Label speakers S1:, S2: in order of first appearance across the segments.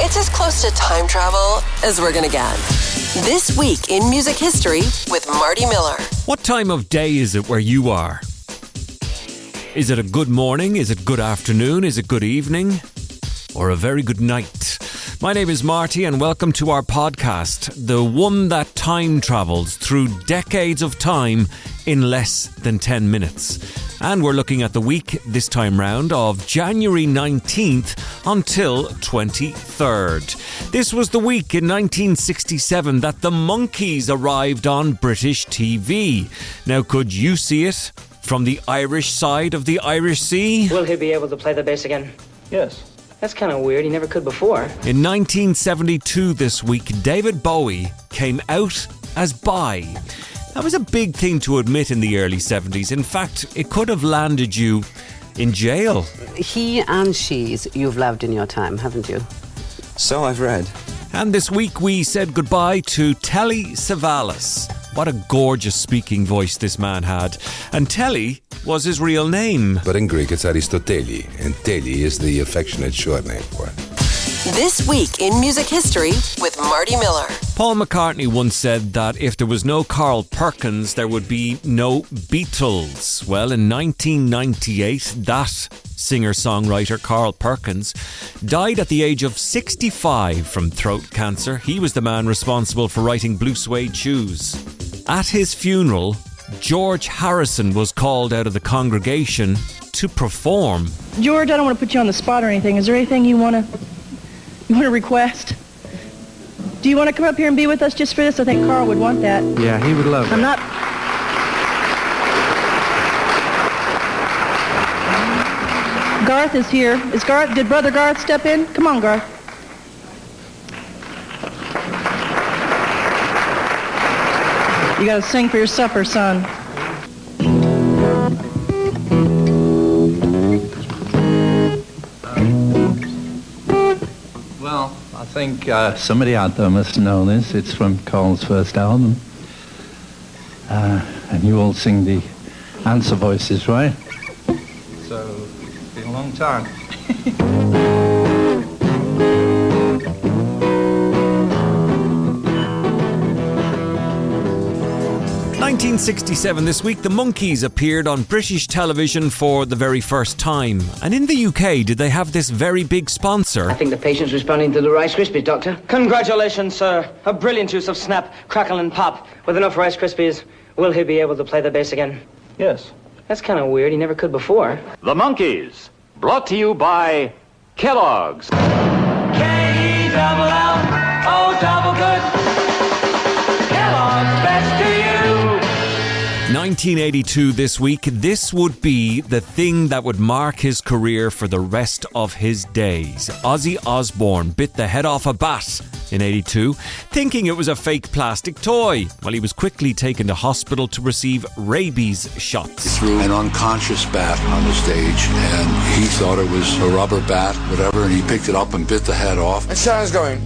S1: It's as close to time travel as we're gonna get. This week in music history with Marty Miller.
S2: What time of day is it where you are? Is it a good morning? Is it good afternoon? Is it good evening? Or a very good night? My name is Marty and welcome to our podcast, the one that time travels through decades of time in less than 10 minutes. And we're looking at the week this time round of January 19th until 23rd. This was the week in 1967 that the Monkees arrived on British TV. Now, could you see it from the Irish side of the Irish Sea?
S3: Will he be able to play the bass again?
S4: Yes.
S3: That's kind of weird. He never could before.
S2: In 1972 this week, David Bowie came out as bi. That was a big thing to admit in the early 70s. In fact, it could have landed you in jail.
S5: He and she's you've loved in your time, haven't you?
S4: So I've read.
S2: And this week we said goodbye to Telly Savalas. What a gorgeous speaking voice this man had. And Telly was his real name.
S6: But in Greek it's Aristoteli, and Telly is the affectionate short name for it.
S1: This week in music history with Marty Miller.
S2: Paul McCartney once said that if there was no Carl Perkins, there would be no Beatles. Well, in 1998, that singer-songwriter Carl Perkins died at the age of 65 from throat cancer. He was the man responsible for writing Blue Suede Shoes. At his funeral, George Harrison was called out of the congregation to perform.
S7: George, I don't want to put you on the spot or anything. Is there anything you want to request? Do you want to come up here and be with us just for this? I think Carl would want that.
S4: Yeah, he would love it.
S7: I'm not... Garth is here. Did Brother Garth step in? Come on, Garth. You got to sing for your supper, son.
S8: Well, I think somebody out there must know this. It's from Carl's first album. And you all sing the answer voices, right? So, it's been a long time.
S2: 1967 this week, the Monkees appeared on British television for the very first time. And in the UK, did they have this very big sponsor?
S3: I think the patient's responding to the Rice Krispies, Doctor. Congratulations, sir. A brilliant use of snap, crackle, and pop. With enough Rice Krispies, will he be able to play the bass again?
S4: Yes.
S3: That's kind of weird. He never could before.
S9: The Monkees, brought to you by Kellogg's.
S3: K-E-double-L-O double good. Kellogg's best to you.
S2: 1982 this week, this would be the thing that would mark his career for the rest of his days. Ozzy Osbourne bit the head off a bat in 82, thinking it was a fake plastic toy. Well, he was quickly taken to hospital to receive rabies shots.
S10: He threw an unconscious bat on the stage, and he thought it was a rubber bat, whatever, and he picked it up and bit the head off.
S11: And Sharon's going,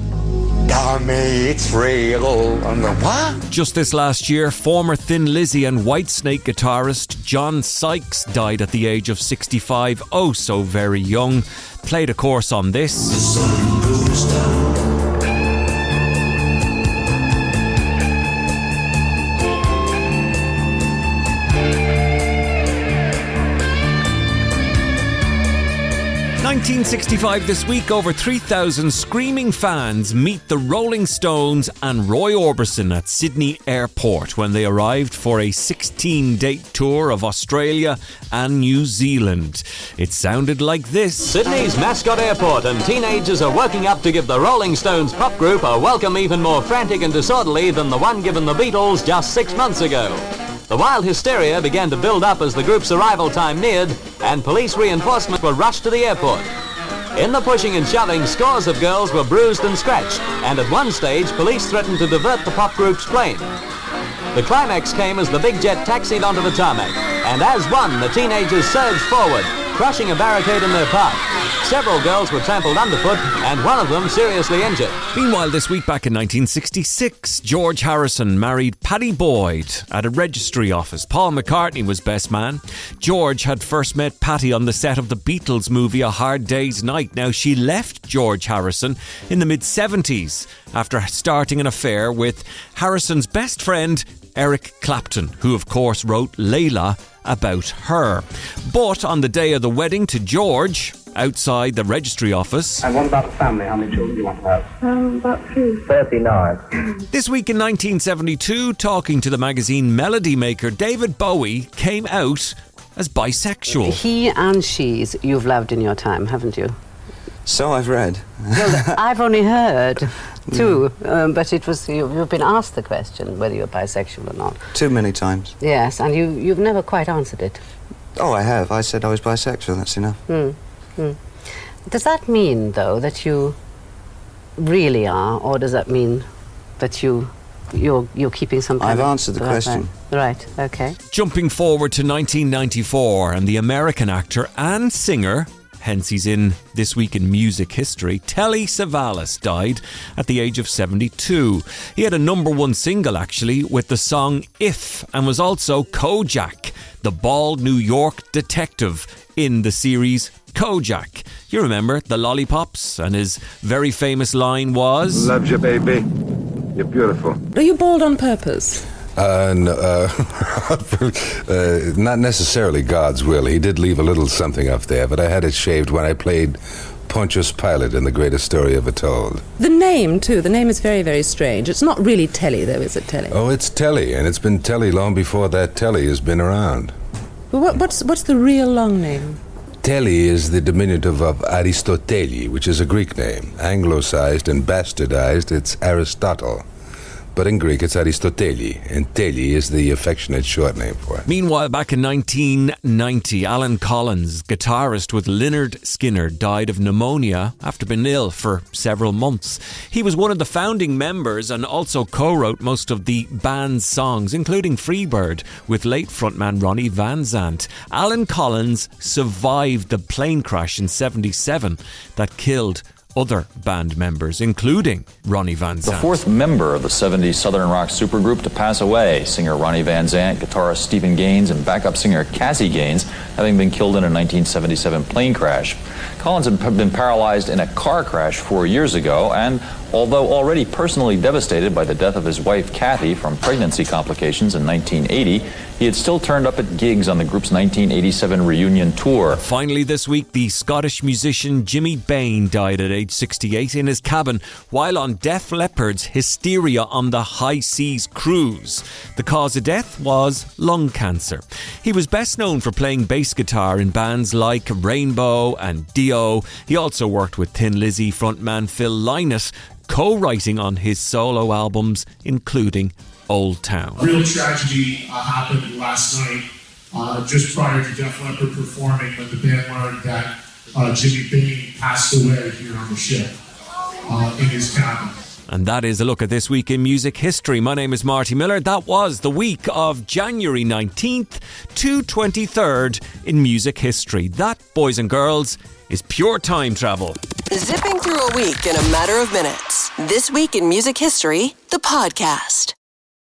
S11: "Dummy, it's real." I'm like, what?
S2: Just this last year, former Thin Lizzy and Whitesnake guitarist John Sykes died at the age of 65, oh so very young. Played a course on this.
S12: The sun goes down.
S2: 1965 this week, over 3,000 screaming fans meet the Rolling Stones and Roy Orbison at Sydney Airport when they arrived for a 16-date tour of Australia and New Zealand. It sounded like this.
S9: Sydney's mascot airport, and teenagers are working up to give the Rolling Stones pop group a welcome even more frantic and disorderly than the one given the Beatles just 6 months ago. The wild hysteria began to build up as the group's arrival time neared, and police reinforcements were rushed to the airport. In the pushing and shoving, scores of girls were bruised and scratched, and at one stage, police threatened to divert the pop group's plane. The climax came as the big jet taxied onto the tarmac, and as one, the teenagers surged forward, crushing a barricade in their park. Several girls were trampled underfoot and one of them seriously injured.
S2: Meanwhile, this week back in 1966, George Harrison married Pattie Boyd at a registry office. Paul McCartney was best man. George had first met Pattie on the set of the Beatles movie A Hard Day's Night. Now, she left George Harrison in the mid-70s after starting an affair with Harrison's best friend, Eric Clapton, who of course wrote Layla about her. But on the day of the wedding to George, outside the registry office...
S3: And what about the family? How many children do you want to have?
S7: About 3.
S3: 39.
S2: This week in 1972, talking to the magazine Melody Maker, David Bowie came out as bisexual.
S5: He and she's you've loved in your time, haven't you?
S4: So I've read.
S5: Well, I've only heard too, but it was you've been asked the question whether you're bisexual or not.
S4: Too many times.
S5: Yes, and you've never quite answered it.
S4: Oh, I have. I said I was bisexual, that's enough.
S5: Does that mean, though, that you really are, or does that mean that you're keeping some kind
S4: I've
S5: of...
S4: answered the question.
S5: Right, okay.
S2: Jumping forward to 1994, and the American actor and singer, hence he's in This Week in Music History, Telly Savalas died at the age of 72. He had a #1 single, actually, with the song If, and was also Kojak, the bald New York detective in the series Kojak. You remember the lollipops, and his very famous line was...
S13: Loves you, baby. You're beautiful.
S14: Are you bald on purpose?
S6: No, not necessarily God's will. He did leave a little something up there, but I had it shaved when I played Pontius Pilate in The Greatest Story Ever Told.
S14: The name, too. The name is very, very strange. It's not really Telly, though, is it, Telly?
S6: Oh, it's Telly, and it's been Telly long before that Telly has been around.
S14: Well, what's the real long name?
S6: Telly is the diminutive of Aristoteli, which is a Greek name. Anglicized and bastardized, it's Aristotle. But in Greek, it's Aristoteli, and Telly is the affectionate short name for it.
S2: Meanwhile, back in 1990, Alan Collins, guitarist with Lynyrd Skynyrd, died of pneumonia after being ill for several months. He was one of the founding members and also co-wrote most of the band's songs, including Freebird, with late frontman Ronnie Van Zant. Alan Collins survived the plane crash in '77 that killed other band members, including Ronnie Van Zant.
S15: The fourth member of the 70s Southern rock supergroup to pass away, singer Ronnie Van Zant, guitarist Stephen Gaines, and backup singer Cassie Gaines, having been killed in a 1977 plane crash. Collins had been paralyzed in a car crash 4 years ago, and although already personally devastated by the death of his wife Kathy from pregnancy complications in 1980, he had still turned up at gigs on the group's 1987 reunion tour.
S2: Finally this week, the Scottish musician Jimmy Bain died at age 68 in his cabin while on Def Leppard's Hysteria on the High Seas cruise. The cause of death was lung cancer. He was best known for playing bass guitar in bands like Rainbow and Dio. He also worked with Thin Lizzy frontman Phil Lynott, co-writing on his solo albums, including Old Town.
S16: A real tragedy happened last night, just prior to Def Leppard performing, when the band learned that Jimmy Bain passed away here on the ship in his cabin.
S2: And that is a look at This Week in Music History. My name is Marty Miller. That was the week of January 19th to 23rd in music history. That, boys and girls, is pure time travel.
S1: Zipping through a week in a matter of minutes. This Week in Music History, the podcast.